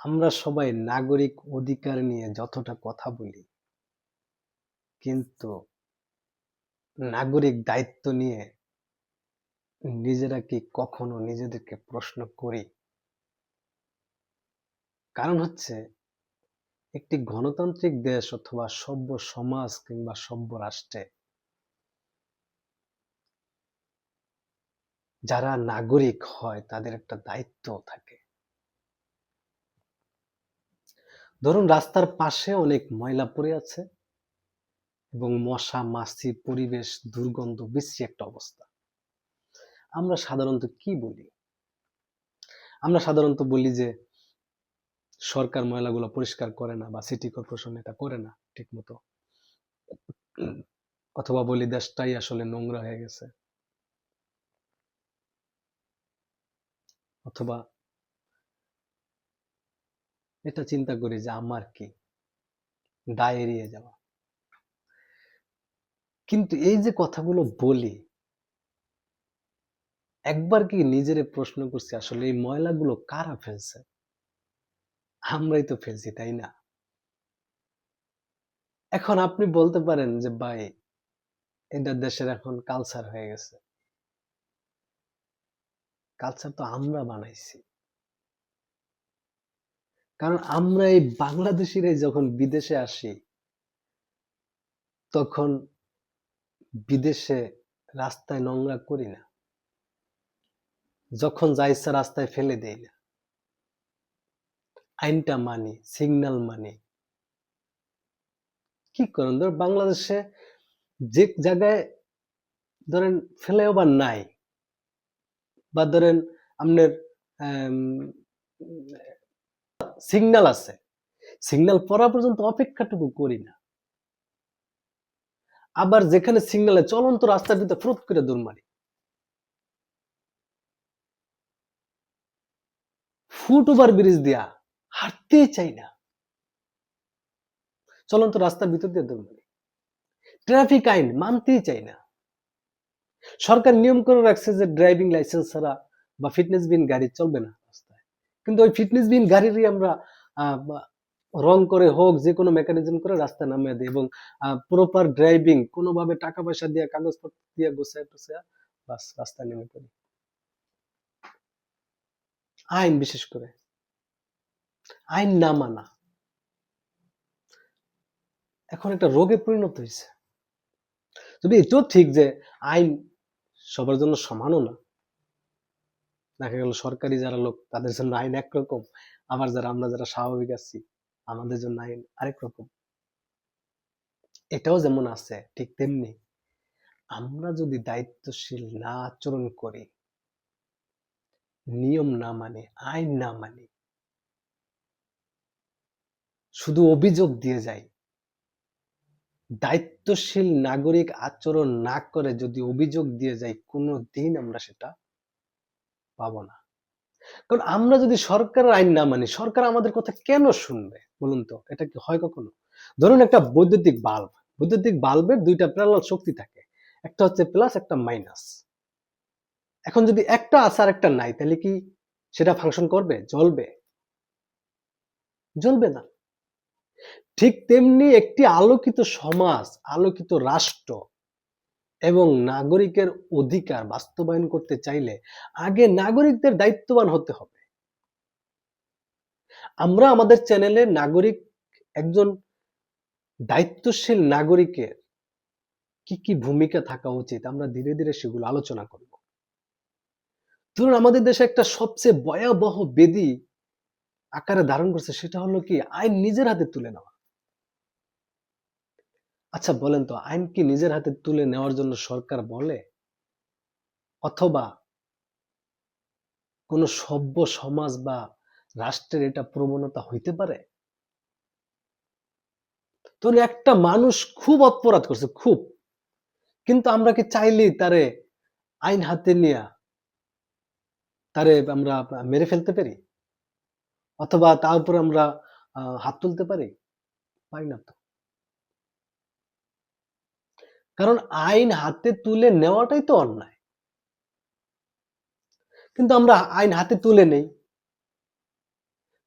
আমরা সবাই নাগরিক অধিকার নিয়ে যতটা কথা বলি, কিন্তু নাগরিক দায়িত্ব নিয়ে নিজেরা কি কখনো নিজেদেরকে প্রশ্ন করি? কারণ হচ্ছে, একটি গণতান্ত্রিক দেশ অথবা সভ্য সমাজ কিংবা সভ্য রাষ্ট্রে যারা নাগরিক হয় তাদের একটা দায়িত্ব থাকে। ধরুন, রাস্তার পাশে অনেক ময়লা পড়ে আছে এবং মশা মাছি, পরিবেশ দুর্গন্ধ, বিশ্রী একটা অবস্থা। আমরা সাধারণত কি বলি? আমরা সাধারণত বলি যে সরকার ময়লাগুলো পরিষ্কার করে না, বা সিটি কর্পোরেশন এটা করে না ঠিক মতো, অথবা বলি দেশটাই আসলে নোংরা হয়ে গেছে, অথবা এটা চিন্তা করি যে আমার কি, দায় এড়িয়ে যাওয়া। কিন্তু এই যে কথাগুলো বলি, একবার কি নিজেরে প্রশ্ন করছি আসলে এই ময়লাগুলো কারা ফেলছে? আমরাই তো ফেলছি, তাই না? এখন আপনি বলতে পারেন যে ভাই, এটা দেশের এখন কালচার হয়ে গেছে। কালচার তো আমরা বানাইছি। কারণ আমরা এই বাংলাদেশিরাই যখন বিদেশে আসি, তখন বিদেশে রাস্তায় নোংরা করি না, যখন যা ইচ্ছা রাস্তায় ফেলে দেই না, আইনটা মানি, সিগন্যাল মানি। কি করেন, ধর বাংলাদেশে যে জায়গায় ধরেন ফ্লাইওভার নাই, বা ধরেন আপনার সিগন্যাল আছে, সিগন্যাল পড়া পর্যন্ত অপেক্ষাটুকু করি না। আবার যেখানে সিগন্যালে চলন্ত রাস্তার ভিতরে ফুরুত করে দৌড় মারি। ফুট ওভার ব্রিজ দিয়া হাঁটতেই চাই না, চলন্ত রাস্তার ভিতর দিয়ে দৌড় মারি। ট্রাফিক আইন মানতেই চাই না। সরকার নিয়ম করে রাখছে যে ড্রাইভিং লাইসেন্স ছাড়া বা ফিটনেস বিহীন গাড়ি চলবে না রাস্তায়, কিন্তু ওই ফিটনেস বিহীন গাড়িরই আমরা রং করে হোক, যে কোনো মেকানিজম করে রাস্তায় নামিয়ে দিই, এবং প্রপার ড্রাইভিং কোনোভাবে টাকা পয়সা দিয়ে, কাগজপত্র দিয়ে গোছায় টোছায় বাস রাস্তায় নেমে পড়ি। আইন, বিশেষ করে আইন না মানা এখন একটা রোগে পরিণত হয়েছে। তবে এটাও ঠিক যে আইন সবার জন্য সমানও না। দেখা গেল সরকারি যারা লোক তাদের জন্য আইন একরকম, আবার আমরা যারা স্বাভাবিক আছি আমাদের জন্য আইন আরেক রকম। এটাও যেমন আছে, ঠিক তেমনি আমরা যদি দায়িত্বশীল না আচরণ করি, নিয়ম না মানে, আইন না মানি, শুধু অভিযোগ দিয়ে যাই, দায়িত্বশীল নাগরিক আচরণ না করে যদি অভিযোগ দিয়ে যাই, কোনোদিন আমরা সেটা পাবো না। কারণ আমরা যদি সরকারের আইন না মানি, সরকার আমাদের কথা কেন শুনবে বলুন তো? এটা কি হয় কখনো? ধরুন একটা বৈদ্যুতিক বাল্ব, বৈদ্যুতিক বাল্বের দুইটা প্যারালাল শক্তি থাকে, একটা হচ্ছে প্লাস, একটা মাইনাস। এখন যদি একটা আছে আর একটা নাই, তাহলে কি সেটা ফাংশন করবে, জ্বলবে? জ্বলবে না। ঠিক তেমনি একটি আলোকিত সমাজ, আলোকিত রাষ্ট্র এবং নাগরিকের অধিকার বাস্তবায়ন করতে চাইলে আগে নাগরিকদের দায়িত্ববান হতে হবে। আমরা আমাদের চ্যানেলে নাগরিক, একজন দায়িত্বশীল নাগরিকের কি কি ভূমিকা থাকা উচিত, আমরা ধীরে ধীরে সেগুলো আলোচনা করব। ধরুন, আমাদের দেশে একটা সবচেয়ে ভয়াবহ ব্যাধি আকারে ধারণ করছে, সেটা হলো কি, আইন নিজের হাতে তুলে নেওয়া। আচ্ছা বলেন তো, আইন কি নিজের হাতে তুলে নেওয়ার জন্য সরকার বলে, অথবা কোন সভ্য সমাজ বা রাষ্ট্রের এটা প্রবণতা হইতে পারে? তো একটা মানুষ খুব অপরাধ করছে, খুব, কিন্তু আমরা কি চাইলেই তারে আইন হাতে নিয়ে তারে আমরা মেরে ফেলতে পারি, অথবা তার উপর আমরা হাত তুলতে পারি? পারি না তো। কারণ আইন হাতে তুলে নেওয়াটাই তো অন্যায়, কিন্তু আমরা আইন হাতে তুলে নেই।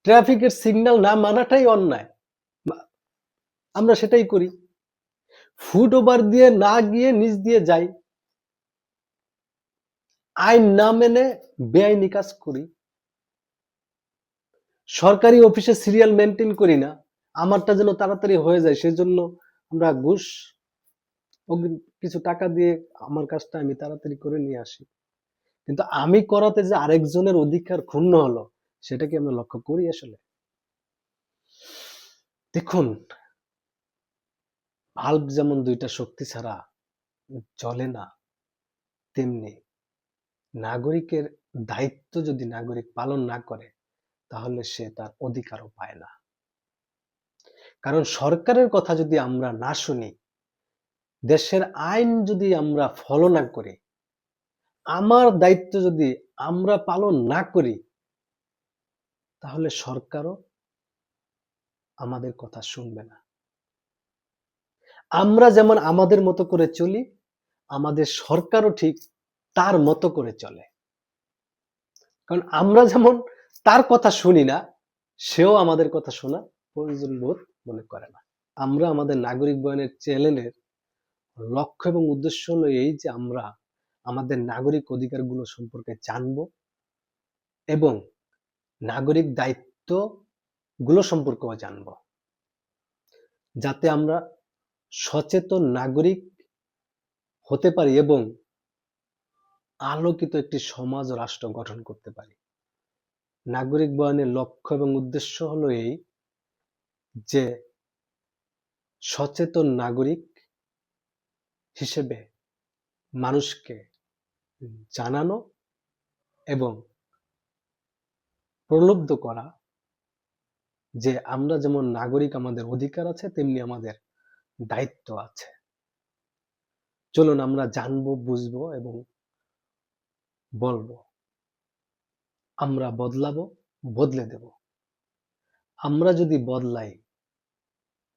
ট্রাফিকের সিগন্যাল না মানাটাই অন্যায়, আমরা সেটাই করি। ফুট ওভার দিয়ে না গিয়ে নিচ দিয়ে যাই, আইন না মেনে বেআইনি কাজ করি, সরকারি অফিসে সিরিয়াল মেনটেন করি না, আমারটা যেন তাড়াতাড়ি হয়ে যায় সেজন্য আমরা ঘুষ কিছু টাকা দিয়ে আমার কাজটা আমি তাড়াতাড়ি করে নিয়ে আসি। কিন্তু আমি করাতে যে আরেকজনের অধিকার ক্ষুণ্ণ হলো, সেটা কি আমরা লক্ষ্য করি আসলে? দেখুন, বাল্ব যেমন দুইটা শক্তি ছাড়া জ্বলে না, তেমনি নাগরিকের দায়িত্ব যদি নাগরিক পালন না করে, তাহলে সে তার অধিকারও পায় না। কারণ সরকারের কথা যদি আমরা না শুনি, দেশের আইন যদি আমরা ফলো না করি, আমার দায়িত্ব যদি আমরা পালন না করি, তাহলে সরকারও আমাদের কথা শুনবে না। আমরা যেমন আমাদের মতো করে চলি, আমাদের সরকারও ঠিক তার মতো করে চলে। কারণ আমরা যেমন তার কথা শুনি না, সেও আমাদের কথা শোনা প্রয়োজন বোধ মনে করে না। আমরা আমাদের নাগরিক বয়ানের চ্যানেলের লক্ষ্য এবং উদ্দেশ্য হলো এই যে আমরা আমাদের নাগরিক অধিকারগুলো সম্পর্কে জানব এবং নাগরিক দায়িত্ব গুলো সম্পর্কেও জানব, যাতে আমরা সচেতন নাগরিক হতে পারি এবং আলোকিত একটি সমাজ ও রাষ্ট্র গঠন করতে পারি। নাগরিক বয়ানের লক্ষ্য এবং উদ্দেশ্য হলো এই যে সচেতন নাগরিক হিসেবে মানুষকে জানানো এবং প্রলুব্ধ করা যে আমরা যেমন নাগরিক, আমাদের অধিকার আছে, তেমনি আমাদের দায়িত্ব আছে। চলুন আমরা জানবো, বুঝবো এবং বলবো। আমরা বদলাবো, বদলে দেব। আমরা যদি বদলাই,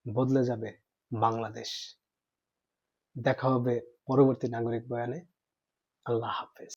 বদলে যাবে বাংলাদেশ। দেখা হবে পরবর্তী নাগরিক বয়ানে। আল্লাহ হাফেজ।